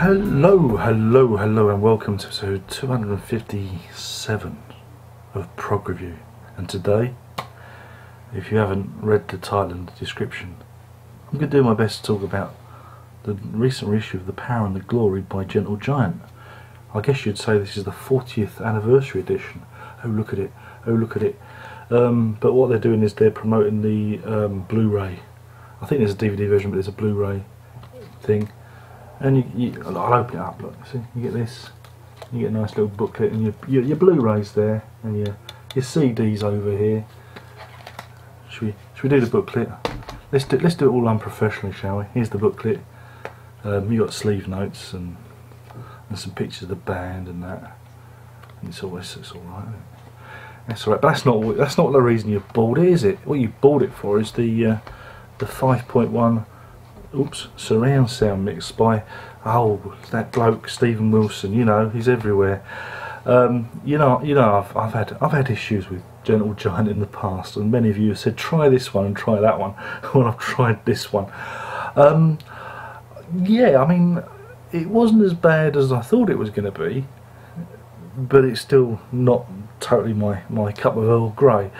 Hello, hello, hello, and welcome to episode 257 of Prog Review. And today, if you haven't read the title and the description, I'm going to do my best to talk about the recent reissue of The Power and the Glory by Gentle Giant. I guess you'd say this is the 40th anniversary edition. Oh, look at it, oh, look at it. But what they're doing is they're promoting the Blu-ray. I think there's a DVD version, but there's a Blu-ray thing. And I'll open it up, look, see, you get this, you get a nice little booklet, and your Blu-rays there, and your CDs over here. Should we do the booklet? Let's do it all unprofessionally, shall we? Here's the booklet. You got sleeve notes and some pictures of the band and that. And it's all right, isn't it? That's all right, but that's not the reason you bought it, is it? What you bought it for is the 5.1. Surround sound mix by that bloke Stephen Wilson. You know, he's everywhere. You know, I've had issues with Gentle Giant in the past, and many of you have said try this one and try that one. Well, I've tried this one. Yeah, I mean, it wasn't as bad as I thought it was going to be, but it's still not totally my cup of Earl Grey.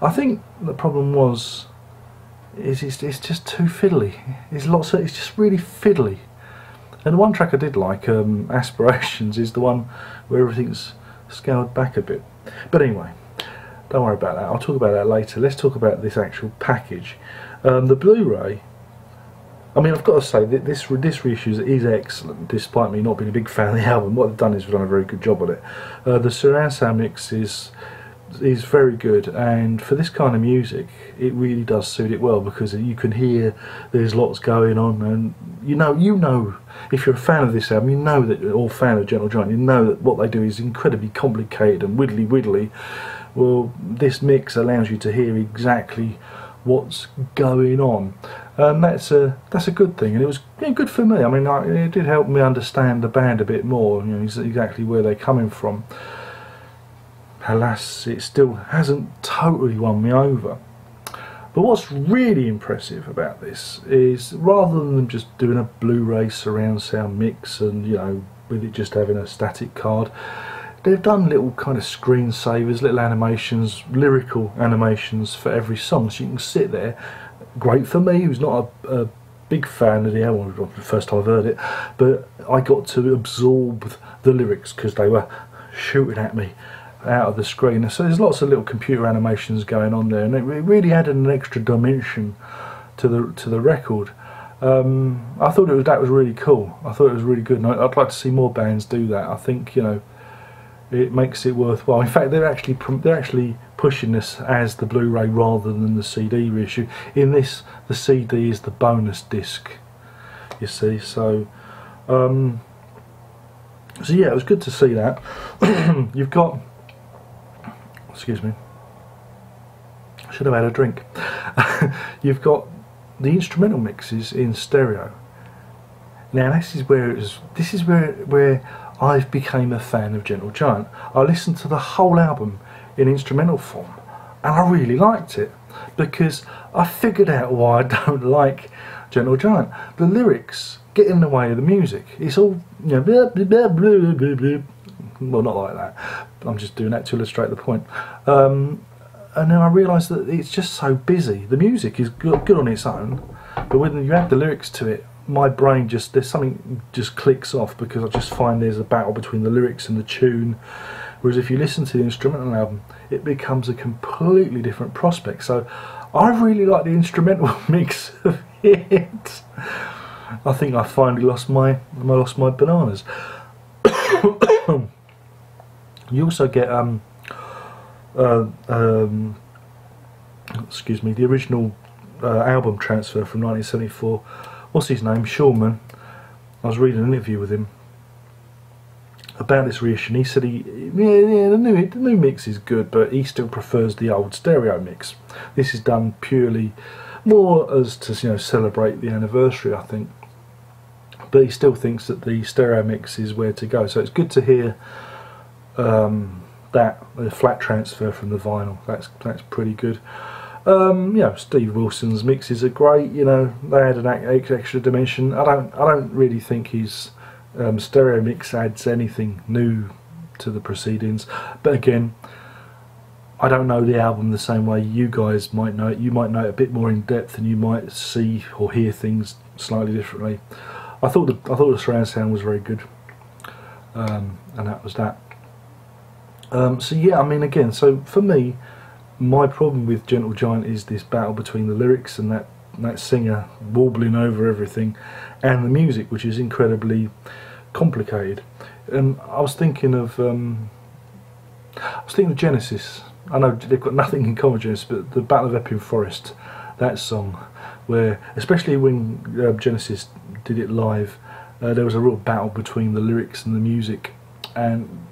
I think the problem was. It's just too fiddly. It's just really fiddly. And the one track I did like, Aspirations, is the one where everything's scaled back a bit. But anyway, don't worry about that. I'll talk about that later. Let's talk about this actual package. The Blu-ray. I mean, I've got to say that this reissue is excellent, despite me not being a big fan of the album. What they've done is they've done a very good job on it. The surround sound mix is very good, and for this kind of music it really does suit it well, because you can hear there's lots going on, and you know if you're a fan of this album, you know that, or fan of Gentle Giant, you know that what they do is incredibly complicated and widdly. Well, this mix allows you to hear exactly what's going on, and that's a good thing, and it was good for me. I mean, it did help me understand the band a bit more, you know, exactly where they're coming from. Alas, it still hasn't totally won me over. But what's really impressive about this is, rather than them just doing a Blu-ray surround sound mix and, you know, with it just having a static card, they've done little kind of screensavers, little animations, lyrical animations for every song, so you can sit there. Great for me, who's not a big fan of the album, the first time I've heard it, but I got to absorb the lyrics because they were shooting at me out of the screen. So there's lots of little computer animations going on there, and it really added an extra dimension to the record. I thought that was really cool. I thought it was really good, and I'd like to see more bands do that. I think, you know, it makes it worthwhile. In fact, they're actually pushing this as the Blu-ray rather than the CD reissue. In this, the CD is the bonus disc, you see. So yeah, it was good to see that. You've got, excuse me, I should have had a drink. You've got the instrumental mixes in stereo. Now this is where I've became a fan of Gentle Giant. I listened to the whole album in instrumental form, and I really liked it, because I figured out why I don't like Gentle Giant. The lyrics get in the way of the music. It's all, you know, blah, blah, blah, blah, blah, blah. Well, not like that. I'm just doing that to illustrate the point. And then I realised that it's just so busy. The music is good on its own, but when you add the lyrics to it, my brain there's something just clicks off, because I just find there's a battle between the lyrics and the tune. Whereas if you listen to the instrumental album, it becomes a completely different prospect. So I really like the instrumental mix of it. I think I finally lost my bananas. You also get excuse me, the original album transfer from 1974. What's his name? Shulman. I was reading an interview with him about this reissue, and he said the new mix is good, but he still prefers the old stereo mix. This is done purely more as to, you know, celebrate the anniversary, I think. But he still thinks that the stereo mix is where to go. So it's good to hear that flat transfer from the vinyl. That's pretty good. You know, Steve Wilson's mixes are great. You know, they add an extra dimension. I don't really think he's stereo mix adds anything new to the proceedings, but again, I don't know the album the same way you guys might know it. You might know it a bit more in depth, and you might see or hear things slightly differently. I thought the surround sound was very good, and that was that. So yeah, I mean, again, so for me, my problem with Gentle Giant is this battle between the lyrics and that singer warbling over everything, and the music, which is incredibly complicated. And I was thinking of Genesis. I know they've got nothing in common with Genesis, but the Battle of Epping Forest, that song, where especially when Genesis did it live, there was a real battle between the lyrics and the music, and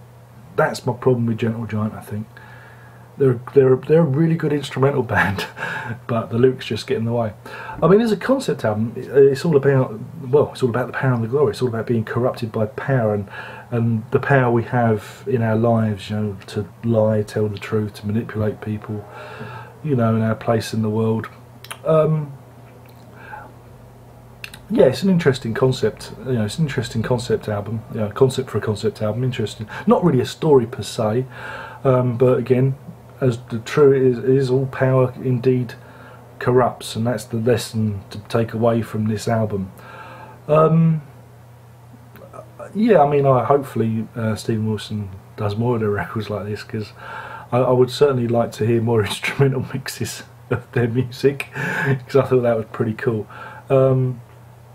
that's my problem with Gentle Giant. I think they're a really good instrumental band, but the lyrics just get in the way. I mean, as a concept album, it's all about, well, it's all about the power and the glory. It's all about being corrupted by power, and the power we have in our lives, you know, to lie, tell the truth, to manipulate people, you know, and our place in the world. Yeah, it's an interesting concept. You know, it's an interesting concept album. You know, concept for a concept album. Interesting. Not really a story per se, but again, as the truth is, all power indeed corrupts, and that's the lesson to take away from this album. Yeah, I mean, hopefully Steven Wilson does more of their records like this, because I would certainly like to hear more instrumental mixes of their music, because I thought that was pretty cool.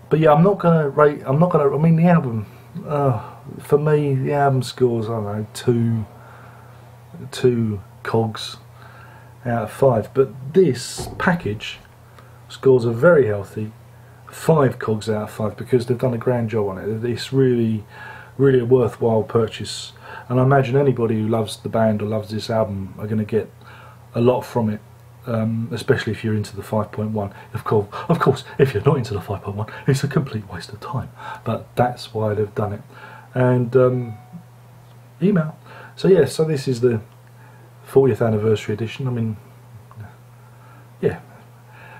But yeah, I mean, the album, for me, the album scores, I don't know, two cogs out of 5. But this package scores a very healthy 5 cogs out of 5, because they've done a grand job on it. It's really, really a worthwhile purchase, and I imagine anybody who loves the band or loves this album are going to get a lot from it. Especially if you're into the 5.1. Of course, if you're not into the 5.1, it's a complete waste of time. But that's why they've done it. And email. So yeah, so this is the 40th anniversary edition. I mean, yeah.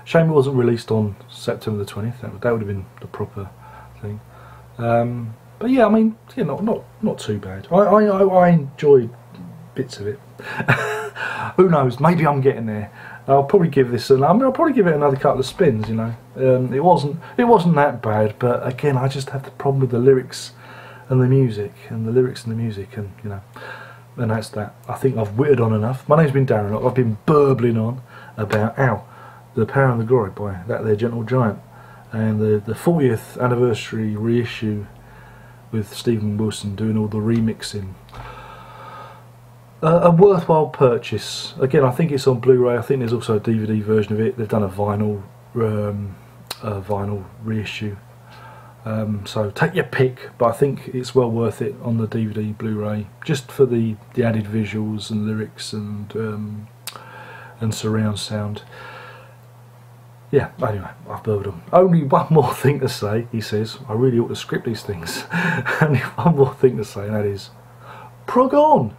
Shame it wasn't released on September the 20th. That would have been the proper thing. But yeah, I mean, yeah, not too bad. I enjoyed bits of it. Who knows? Maybe I'm getting there. I'll probably give this. I'll probably give it another couple of spins. You know, it wasn't that bad. But again, I just have the problem with the lyrics and the music, and you know, and that's that. I think I've whittled on enough. My name's been Darren. I've been burbling on about the Power and the Glory by that there Gentle Giant, and the 40th anniversary reissue with Steven Wilson doing all the remixing. A worthwhile purchase. Again, I think it's on Blu-ray. I think there's also a DVD version of it. They've done a vinyl reissue. So take your pick, but I think it's well worth it on the DVD, Blu-ray, just for the added visuals and lyrics and surround sound. Yeah, anyway, I've burbled on. Only one more thing to say, he says. I really ought to script these things. Only one more thing to say, and that is, prog on!